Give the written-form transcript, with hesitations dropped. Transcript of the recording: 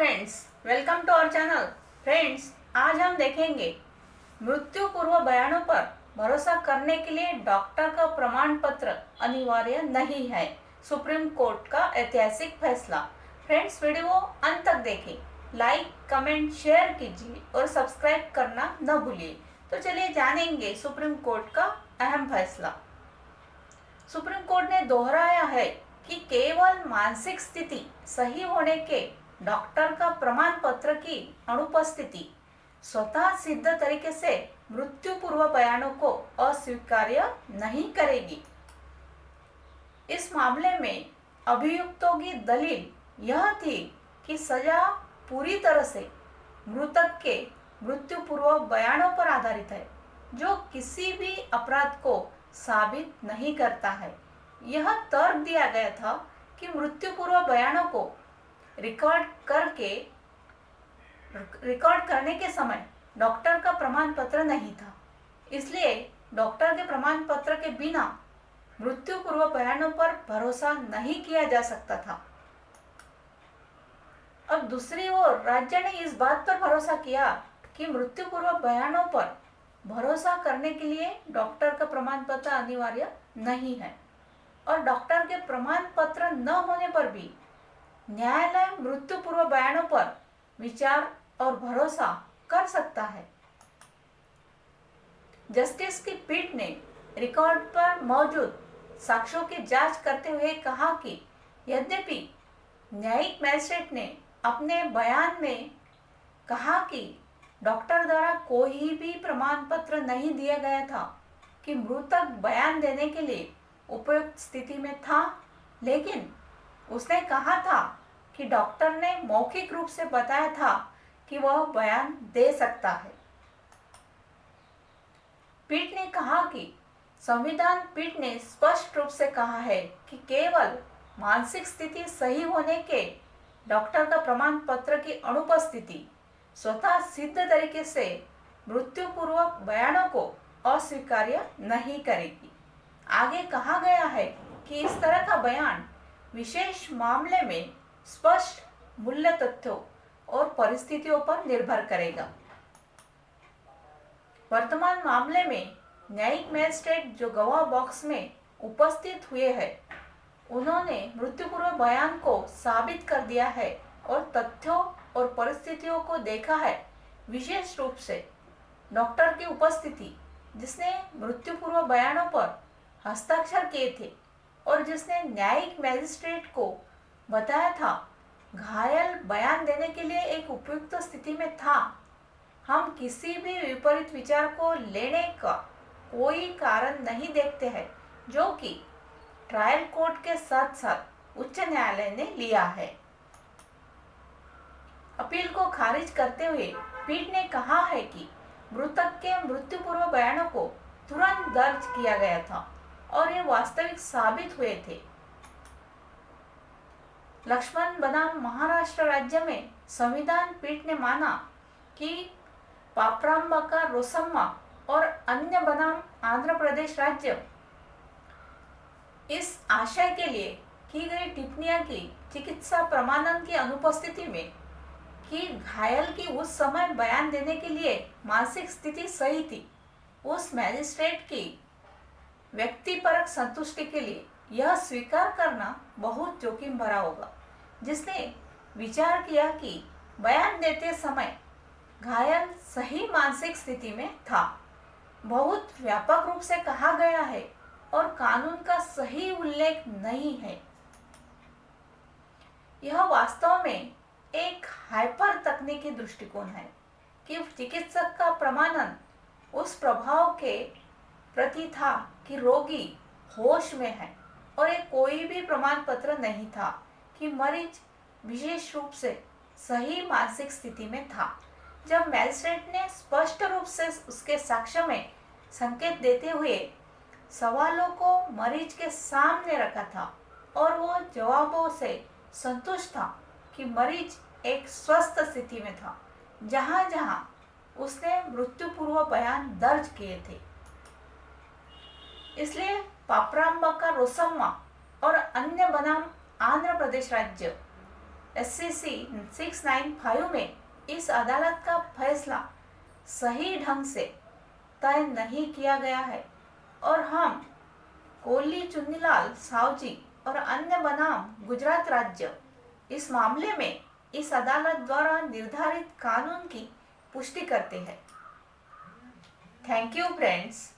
Friends, welcome to our channel. Friends, आज हम देखेंगे मृत्यु पूर्व बयानों पर भरोसा करने के लिए डॉक्टर का प्रमाण पत्र अनिवार्य नहीं है। सुप्रीम कोर्ट का ऐतिहासिक फैसला। फ्रेंड्स, वीडियो अंत तक देखें, लाइक कमेंट शेयर कीजिए और सब्सक्राइब करना न भूलिए। तो चलिए जानेंगे सुप्रीम कोर्ट का अहम फैसला। सुप्रीम कोर्ट ने दोहराया है कि केवल मानसिक स्थिति सही होने के डॉक्टर का प्रमाण पत्र की अनुपस्थिति स्वतः सिद्ध तरीके से मृत्यु पूर्व बयानों को अस्वीकार्य नहीं करेगी। इस मामले में अभियुक्तों की दलील यह थी कि सजा पूरी तरह से मृतक के मृत्यु पूर्व बयानों पर आधारित है, जो किसी भी अपराध को साबित नहीं करता है। यह तर्क दिया गया था कि मृत्यु पूर्व बयानों को रिकॉर्ड करने के समय डॉक्टर का प्रमाण पत्र नहीं था, इसलिए डॉक्टर के प्रमाण पत्र के बिना मृत्यु पूर्व बयानों पर भरोसा नहीं किया जा सकता था। अब दूसरी ओर राज्य ने इस बात पर भरोसा किया कि मृत्यु पूर्व बयानों पर भरोसा करने के लिए डॉक्टर का प्रमाण पत्र अनिवार्य नहीं है और डॉक्टर के प्रमाण पत्र न होने पर भी न्यायालय मृत्यु पूर्व बयानों पर विचार और भरोसा कर सकता है। जस्टिस की पीठ ने रिकॉर्ड पर मौजूद साक्ष्यों की जांच करते हुए कहा कि यद्यपि न्यायिक मैजिस्ट्रेट ने अपने बयान में कहा कि डॉक्टर द्वारा कोई भी प्रमाण पत्र नहीं दिया गया था कि मृतक बयान देने के लिए उपयुक्त स्थिति में था, लेकिन उसने कहा था कि डॉक्टर ने मौखिक रूप से बताया था कि वह बयान दे सकता है। पीठ ने कहा कि संविधान पीठ ने स्पष्ट रूप से कहा है कि केवल मानसिक स्थिति सही होने के डॉक्टर का प्रमाण पत्र की अनुपस्थिति स्वतः सिद्ध तरीके से मृत्यु पूर्व बयानों को अस्वीकार्य नहीं करेगी। आगे कहा गया है कि इस तरह का बयान विशेष मामले में स्पष्ट मूल्य तथ्यों और परिस्थितियों पर निर्भर करेगा। वर्तमान मामले में न्यायिक मैजिस्ट्रेट जो गवाह बॉक्स में उपस्थित हुए हैं, उन्होंने मृत्यु पूर्व बयान को साबित कर दिया है और तथ्यों और परिस्थितियों को देखा है। विशेष रूप से डॉक्टर की उपस्थिति जिसने मृत्यु पूर्व बयानों पर हस्ताक्षर किए थे और जिसने न्यायिक मैजिस्ट्रेट को बताया था घायल बयान देने के लिए एक उपयुक्त स्थिति में था। हम किसी भी विपरीत विचार को लेने का कोई कारण नहीं देखते हैं, जो कि ट्रायल कोर्ट के साथ साथ उच्च न्यायालय ने लिया है। अपील को खारिज करते हुए पीठ ने कहा है कि मृतक के मृत्यु पूर्व बयानों को तुरंत दर्ज किया गया था और ये वास्तविक साबित हुए थे। लक्ष्मण बनाम महाराष्ट्र राज्य में संविधान पीठ ने माना कि पापराम्बका रोसम्मा और अन्य बनाम आंध्र प्रदेश राज्य इस आशय के लिए की गई टिप्पणियां की चिकित्सा प्रमाणन की अनुपस्थिति में कि घायल की उस समय बयान देने के लिए मानसिक स्थिति सही थी, उस मैजिस्ट्रेट की व्यक्तिपरक संतुष्टि के लिए यह स्वीकार करना बहुत जोखिम भरा होगा, जिसने विचार किया कि बयान देते समय घायल सही मानसिक स्थिति में था। बहुत व्यापक रूप से कहा गया है और कानून का सही उल्लेख नहीं है। यह वास्तव में एक हाइपर तकनीकी दृष्टिकोण है कि चिकित्सक का प्रमाणन उस प्रभाव के प्रति था कि रोगी होश में है और ये कोई भी प्रमाण पत्र नहीं था कि मरीज विशेष रूप से सही मानसिक स्थिति में था। जब मैजिस्ट्रेट ने स्पष्ट रूप से उसके साक्ष्य में संकेत देते हुए सवालों को मरीज के सामने रखा था और वो जवाबों से संतुष्ट था कि मरीज एक स्वस्थ स्थिति में था, जहां जहां उसने मृत्यु पूर्व बयान दर्ज किए थे। इसलिए पापराम्बका रोसम्मा और अन्य बनाम आंध्र प्रदेश राज्य SCC 695 में इस अदालत का फैसला सही ढंग से तय नहीं किया गया है और हम कोली चुन्नीलाल सावजी और अन्य बनाम गुजरात राज्य इस मामले में इस अदालत द्वारा निर्धारित कानून की पुष्टि करते हैं। Thank you friends.